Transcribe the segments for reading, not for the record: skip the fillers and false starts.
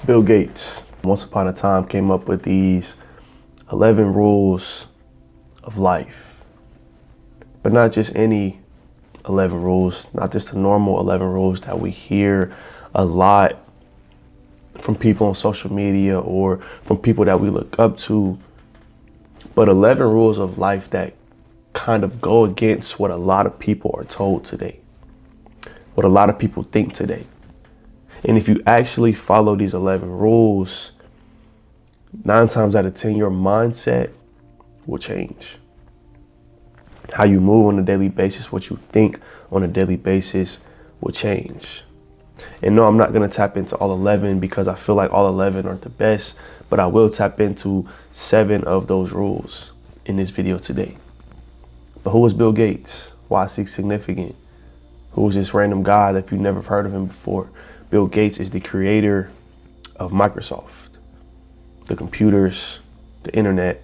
Bill Gates, once upon a time, came up with these 11 rules of life. But not just any 11 rules, not just the normal 11 rules that we hear a lot from people on social media or from people that we look up to, but 11 rules of life that kind of go against what a lot of people are told today, what a lot of people think today. And if you actually follow these 11 rules, 9 times out of 10, your mindset will change. How you move on a daily basis, what you think on a daily basis will change. And no, I'm not going to tap into all 11 because I feel like all 11 aren't the best, but I will tap into 7 of those rules in this video today. But who is Bill Gates? Why is he significant? Who is this random guy that if you've never heard of him before? Bill Gates is the creator of Microsoft, the computers, the internet.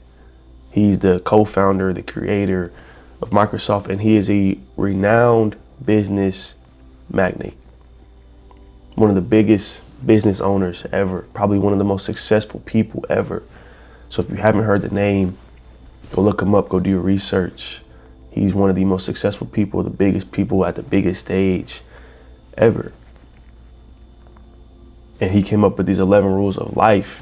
He's the co-founder, the creator of Microsoft, and he is a renowned business magnate. One of the biggest business owners ever, probably one of the most successful people ever. So if you haven't heard the name, go look him up, go do your research. He's one of the most successful people, the biggest people at the biggest stage ever. And he came up with these 11 rules of life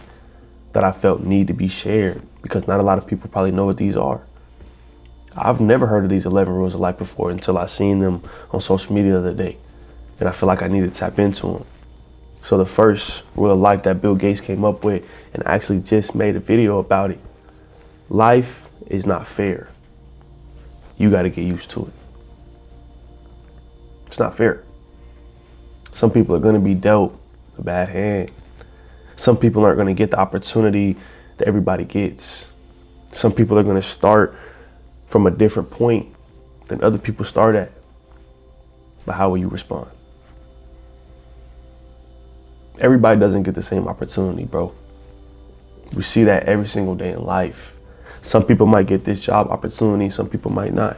that I felt need to be shared because not a lot of people probably know what these are. I've never heard of these 11 rules of life before until I seen them on social media the other day. And I feel like I need to tap into them. So the first rule of life that Bill Gates came up with, and I actually just made a video about it. Life is not fair. You got to get used to it. It's not fair. Some people are going to be dealt a bad hand. Some people aren't going to get the opportunity that everybody gets. Some people are going to start from a different point than other people start at. But how will you respond? Everybody doesn't get the same opportunity, bro. We see that every single day in life. Some people might get this job opportunity, some people might not.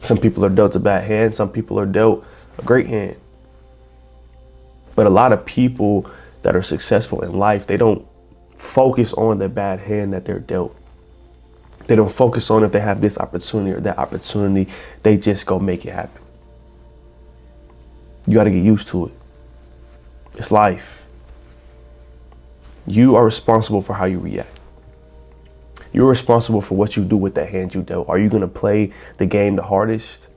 Some people are dealt a bad hand, some people are dealt a great hand. But a lot of people that are successful in life, they don't focus on the bad hand that they're dealt. They don't focus on if they have this opportunity or that opportunity. They just go make it happen. You got to get used to it. It's life. You are responsible for how you react. You're responsible for what you do with that hand you dealt. Are you going to play the game the hardest?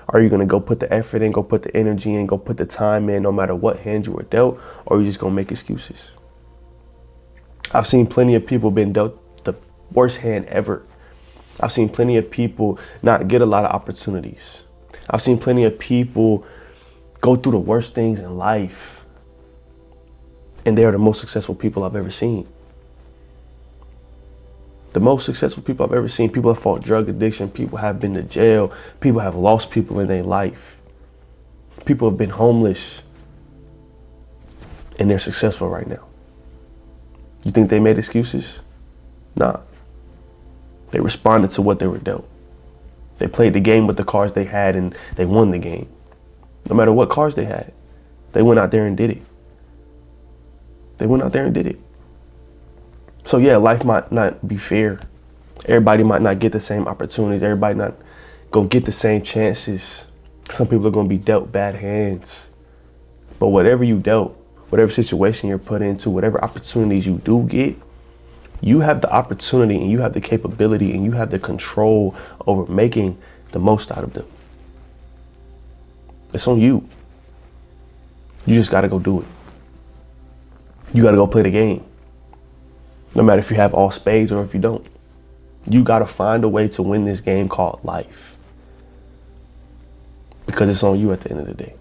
Are you going to go put the effort in, go put the energy in, go put the time in, no matter what hand you were dealt? Or are you just going to make excuses? I've seen plenty of people been dealt the worst hand ever. I've seen plenty of people not get a lot of opportunities. I've seen plenty of people go through the worst things in life. And they are the most successful people I've ever seen. The most successful people I've ever seen. People have fought drug addiction. People have been to jail. People have lost people in their life. People have been homeless. And they're successful right now. You think they made excuses? Nah. They responded to what they were dealt. They played the game with the cards they had and they won the game. No matter what cards they had, they went out there and did it. They went out there and did it. So yeah, life might not be fair. Everybody might not get the same opportunities. Everybody not gonna get the same chances. Some people are gonna be dealt bad hands. But whatever you dealt, whatever situation you're put into, whatever opportunities you do get, you have the opportunity and you have the capability and you have the control over making the most out of them. It's on you. You just gotta go do it. You gotta go play the game. No matter if you have all spades or if you don't. You gotta find a way to win this game called life. Because it's on you at the end of the day.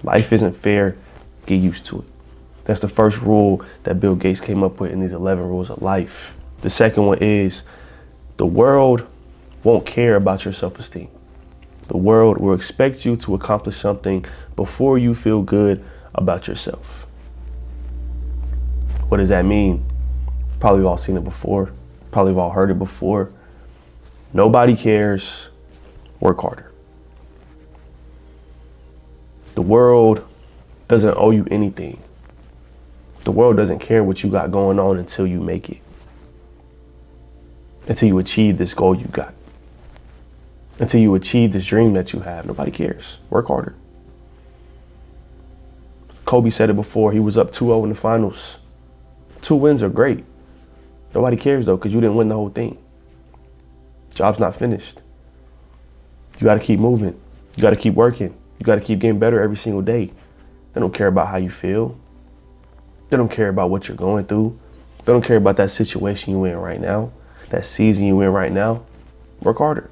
Life isn't fair. Get used to it. That's the first rule that Bill Gates came up with in these 11 rules of life. The second one is the world won't care about your self-esteem. The world will expect you to accomplish something before you feel good about yourself. What does that mean? Probably we've all seen it before. Probably we've all heard it before. Nobody cares. Work harder. The world doesn't owe you anything. The world doesn't care what you got going on until you make it. Until you achieve this goal you got. Until you achieve this dream that you have. Nobody cares. Work harder. Kobe said it before. He was up 2-0 in the finals. 2 wins are great. Nobody cares though, because you didn't win the whole thing. Job's not finished. You got to keep moving. You got to keep working. You got to keep getting better every single day. They don't care about how you feel. They don't care about what you're going through. They don't care about that situation you're in right now, that season you're in right now. Work harder.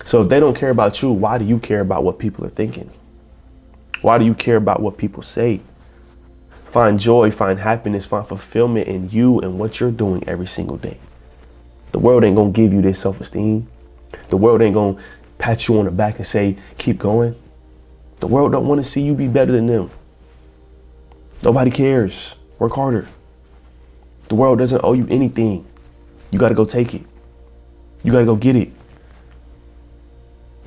So if they don't care about you, why do you care about what people are thinking? Why do you care about what people say? Find joy, find happiness, find fulfillment in you and what you're doing every single day. The world ain't gonna give you this self-esteem. The world ain't gonna pat you on the back and say, keep going. The world don't want to see you be better than them. Nobody cares. Work harder. The world doesn't owe you anything. You gotta go take it. You gotta go get it.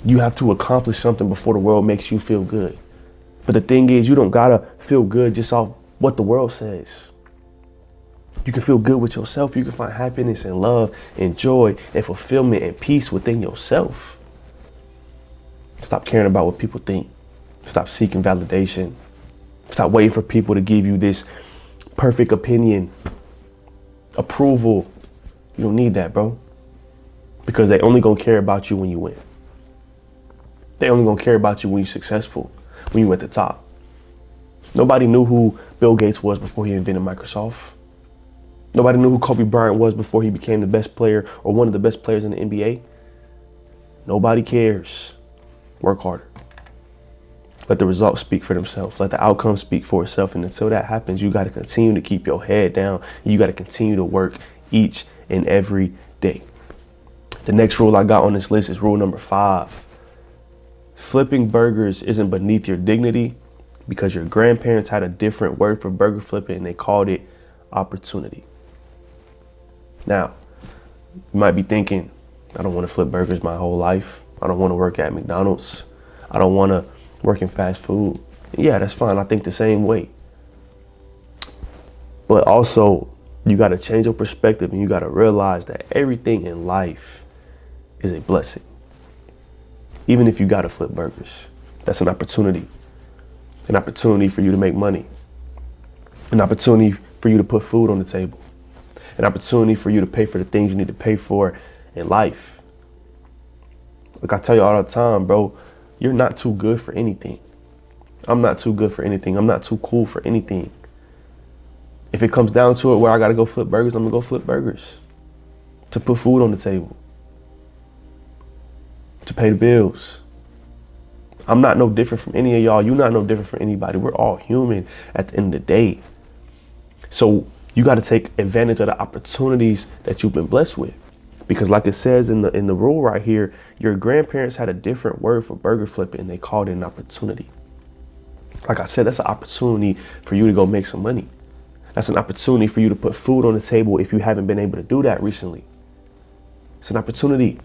You have to accomplish something before the world makes you feel good. But the thing is, you don't gotta feel good just off what the world says. You can feel good with yourself. You can find happiness and love and joy and fulfillment and peace within yourself. Stop caring about what people think. Stop seeking validation. Stop waiting for people to give you this perfect opinion, approval. You don't need that, bro. Because they only gonna care about you when you win. They only gonna care about you when you're successful, when you're at the top. Nobody knew who Bill Gates was before he invented Microsoft. Nobody knew who Kobe Bryant was before he became the best player or one of the best players in the NBA. Nobody cares. Work harder. Let the results speak for themselves. Let the outcome speak for itself. And until that happens, you got to continue to keep your head down. You got to continue to work each and every day. The next rule I got on this list is rule number 5. Flipping burgers isn't beneath your dignity because your grandparents had a different word for burger flipping and they called it opportunity. Now, you might be thinking, I don't want to flip burgers my whole life. I don't want to work at McDonald's. I don't want to work in fast food. Yeah, that's fine. I think the same way. But also, you got to change your perspective and you got to realize that everything in life is a blessing. Even if you got to flip burgers, that's an opportunity. An opportunity for you to make money. An opportunity for you to put food on the table. An opportunity for you to pay for the things you need to pay for in life. Like I tell you all the time, bro, you're not too good for anything. I'm not too good for anything. I'm not too cool for anything. If it comes down to it where I got to go flip burgers, I'm going to go flip burgers. To put food on the table. To pay the bills. I'm not no different from any of y'all. You're not no different from anybody. We're all human at the end of the day. So you got to take advantage of the opportunities that you've been blessed with. Because like it says in the rule right here, your grandparents had a different word for burger flipping and they called it an opportunity. Like I said, that's an opportunity for you to go make some money. That's an opportunity for you to put food on the table if you haven't been able to do that recently. It's an opportunity.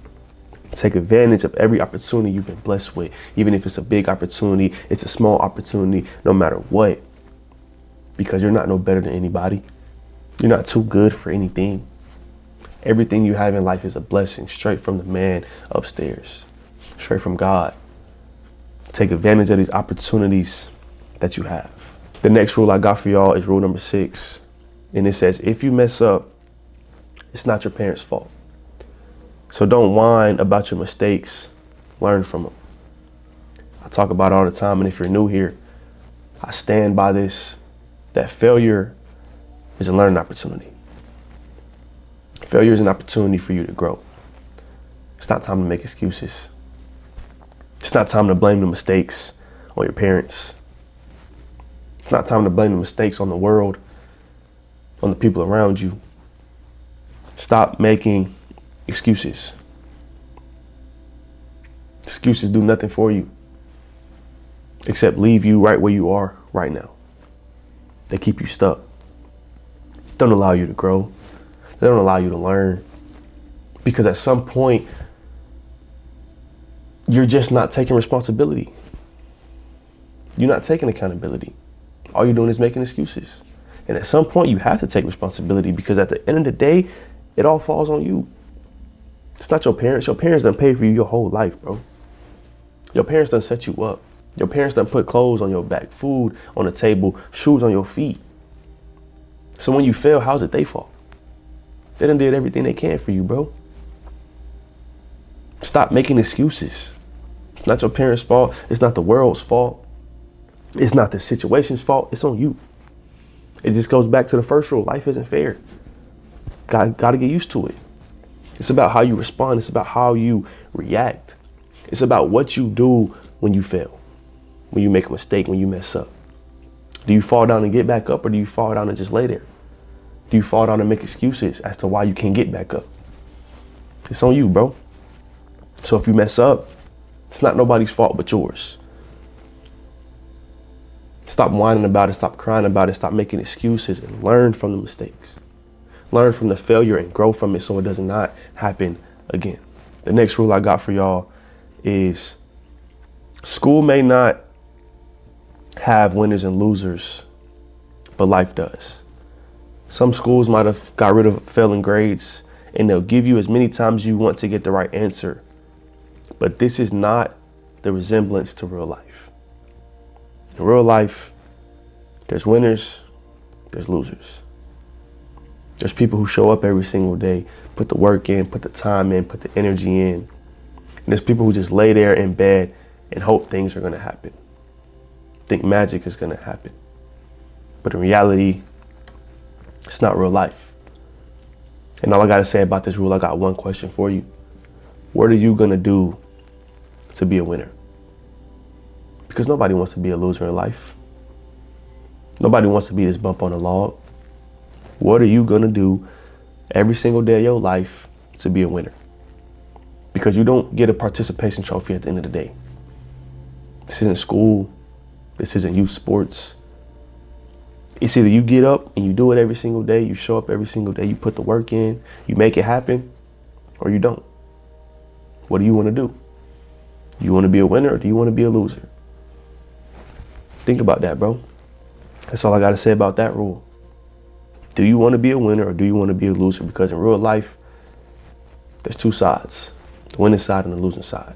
Take advantage of every opportunity you've been blessed with. Even if it's a big opportunity, it's a small opportunity, no matter what. Because you're not no better than anybody. You're not too good for anything. Everything you have in life is a blessing straight from the man upstairs, straight from God. Take advantage of these opportunities that you have. The next rule I got for y'all is rule number 6. And it says, if you mess up, it's not your parents' fault. So don't whine about your mistakes. Learn from them. I talk about it all the time. And if you're new here, I stand by this, that failure is a learning opportunity. Failure is an opportunity for you to grow. It's not time to make excuses. It's not time to blame the mistakes on your parents. It's not time to blame the mistakes on the world, on the people around you. Stop making excuses. Excuses do nothing for you except leave you right where you are right now. They keep you stuck. Don't allow you to grow. They don't allow you to learn. Because at some point, you're just not taking responsibility. You're not taking accountability. All you're doing is making excuses. And at some point, you have to take responsibility, because at the end of the day, it all falls on you. It's not your parents. Your parents done paid for you your whole life, bro. Your parents done set you up. Your parents done put clothes on your back, food on the table, shoes on your feet. So when you fail, how's it their fault? They done did everything they can for you, bro. Stop making excuses. It's not your parents' fault. It's not the world's fault. It's not the situation's fault. It's on you. It just goes back to the first rule. Life isn't fair. Got to get used to it. It's about how you respond. It's about how you react. It's about what you do when you fail, when you make a mistake, when you mess up. Do you fall down and get back up, or do you fall down and just lay there? Do you fall down and make excuses as to why you can't get back up? It's on you, bro. So if you mess up, it's not nobody's fault but yours. Stop whining about it. Stop crying about it. Stop making excuses and learn from the mistakes. Learn from the failure and grow from it so it does not happen again. The next rule I got for y'all is school may not have winners and losers, but life does. Some schools might have got rid of failing grades, and they'll give you as many times as you want to get the right answer. But this is not the resemblance to real life. In real life, there's winners, there's losers. There's people who show up every single day, put the work in, put the time in, put the energy in. And there's people who just lay there in bed and hope things are going to happen. Think magic is going to happen. But in reality, it's not real life. And all I got to say about this rule, I got one question for you. What are you going to do to be a winner? Because nobody wants to be a loser in life. Nobody wants to be this bump on the log. What are you going to do every single day of your life to be a winner? Because you don't get a participation trophy at the end of the day. This isn't school. This isn't youth sports. It's either you get up and you do it every single day, you show up every single day, you put the work in, you make it happen, or you don't. What do you want to do? Do you want to be a winner, or do you want to be a loser? Think about that, bro. That's all I got to say about that rule. Do you want to be a winner, or do you want to be a loser? Because in real life, there's two sides, the winning side and the losing side.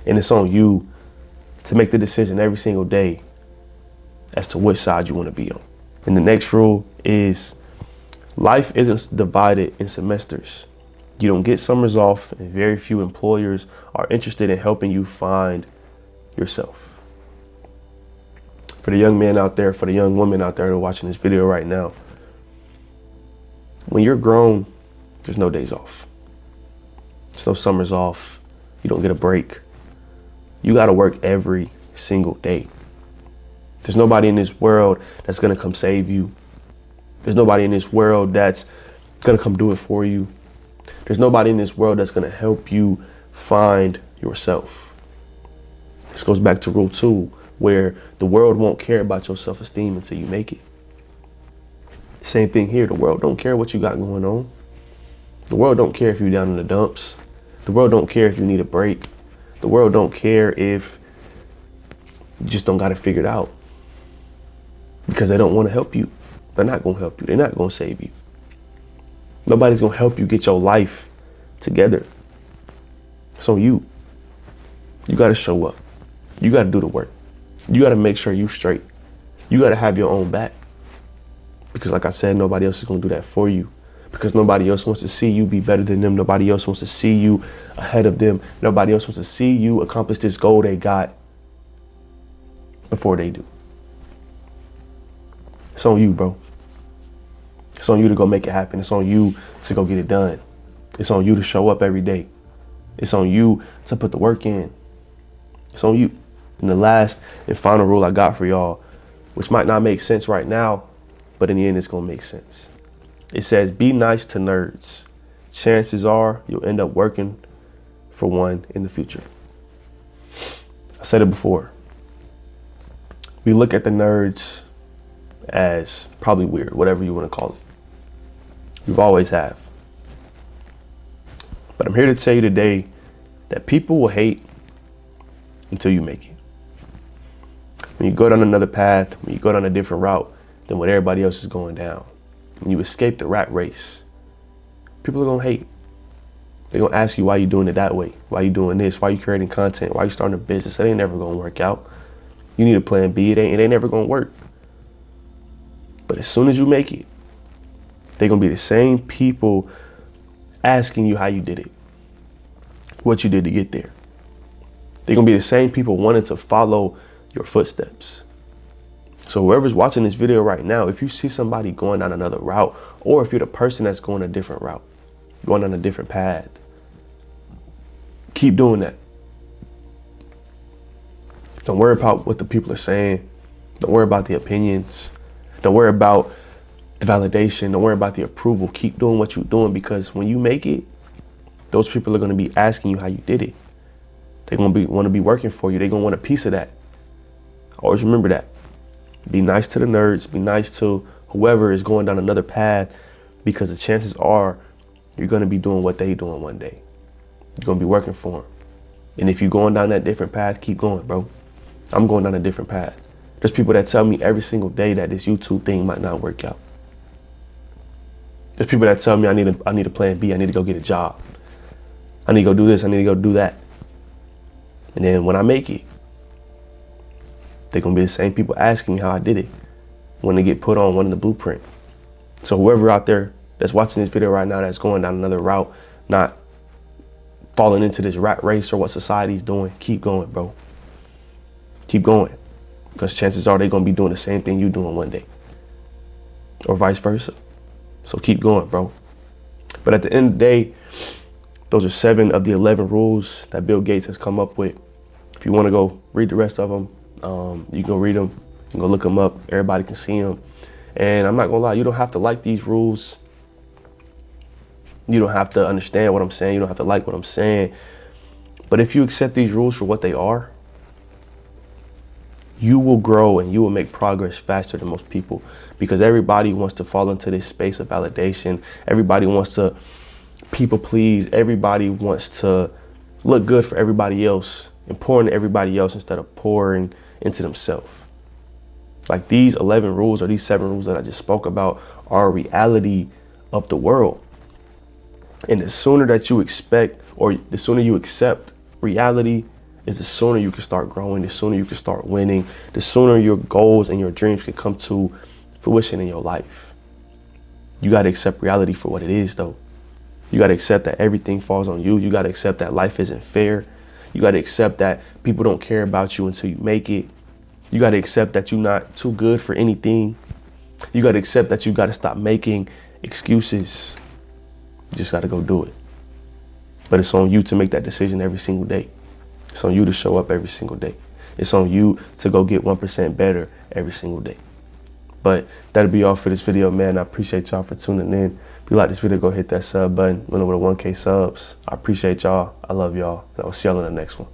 And it's on you to make the decision every single day as to which side you want to be on. And the next rule is life isn't divided in semesters. You don't get summers off, and very few employers are interested in helping you find yourself. For the young man out there, for the young woman out there that are watching this video right now, when you're grown, there's no days off. There's no summers off. You don't get a break. You got to work every single day. There's nobody in this world that's going to come save you. There's nobody in this world that's going to come do it for you. There's nobody in this world that's going to help you find yourself. This goes back to rule 2, where the world won't care about your self-esteem until you make it. Same thing here. The world don't care what you got going on. The world don't care if you're down in the dumps. The world don't care if you need a break. The world don't care if you just don't got it figured out. Because they don't want to help you. They're not going to help you. They're not going to save you. Nobody's going to help you get your life together. So you got to show up. You got to do the work. You got to make sure you straight. You got to have your own back. Because like I said, nobody else is going to do that for you. Because nobody else wants to see you be better than them. Nobody else wants to see you ahead of them. Nobody else wants to see you accomplish this goal they got before they do. It's on you, bro. It's on you to go make it happen. It's on you to go get it done. It's on you to show up every day. It's on you to put the work in. It's on you. And the last and final rule I got for y'all, which might not make sense right now, but in the end, it's going to make sense. It says, be nice to nerds. Chances are you'll end up working for one in the future. I said it before. We look at the nerds as probably weird, whatever you want to call it. We've always have. But I'm here to tell you today that people will hate until you make it. When you go down another path, when you go down a different route, than what everybody else is going down. When you escape the rat race, people are gonna hate. They're gonna ask you why you doing it that way. Why you doing this? Why you creating content? Why you starting a business? It ain't never gonna work out. You need a plan B. It ain't never gonna work. But as soon as you make it, they're gonna be the same people asking you how you did it, what you did to get there. They're gonna be the same people wanting to follow your footsteps. So whoever's watching this video right now, if you see somebody going down another route, or if you're the person that's going a different route, going on a different path, keep doing that. Don't worry about what the people are saying. Don't worry about the opinions. Don't worry about the validation. Don't worry about the approval. Keep doing what you're doing, because when you make it, those people are going to be asking you how you did it. They're going to want to be working for you. They're going to want a piece of that. Always remember that. Be nice to the nerds. Be nice to whoever is going down another path, because the chances are you're going to be doing what they're doing one day. You're going to be working for them. And if you're going down that different path, keep going, bro. I'm going down a different path. There's people that tell me every single day that this YouTube thing might not work out. There's people that tell me I need a plan B. I need to go get a job. I need to go do this. I need to go do that. And then when I make it, they're going to be the same people asking me how I did it when they get put on one of the blueprint. So whoever out there that's watching this video right now that's going down another route, not falling into this rat race or what society's doing, keep going, bro. Keep going. Because chances are they're going to be doing the same thing you're doing one day. Or vice versa. So keep going, bro. But at the end of the day, those are 7 of the 11 rules that Bill Gates has come up with. If you want to go read the rest of them, you can go read them. You can go look them up. Everybody can see them. And I'm not going to lie, you don't have to like these rules. You don't have to understand what I'm saying. You don't have to like what I'm saying. But if you accept these rules for what they are, you will grow and you will make progress faster than most people, because everybody wants to fall into this space of validation. Everybody wants to people please. Everybody wants to look good for everybody else and pour into everybody else instead of pouring into themselves. Like these 11 rules or these 7 rules that I just spoke about are a reality of the world. And the sooner that you expect, or the sooner you accept reality, is the sooner you can start growing, the sooner you can start winning, the sooner your goals and your dreams can come to fruition in your life. You got to accept reality for what it is, though. You got to accept that everything falls on you. You got to accept that life isn't fair. You got to accept that people don't care about you until you make it. You got to accept that you're not too good for anything. You got to accept that you got to stop making excuses. You just got to go do it. But it's on you to make that decision every single day. It's on you to show up every single day. It's on you to go get 1% better every single day. But that'll be all for this video, man. I appreciate y'all for tuning in. If you like this video, go hit that sub button. Went over to 1K subs. I appreciate y'all. I love y'all. And I'll see y'all in the next one.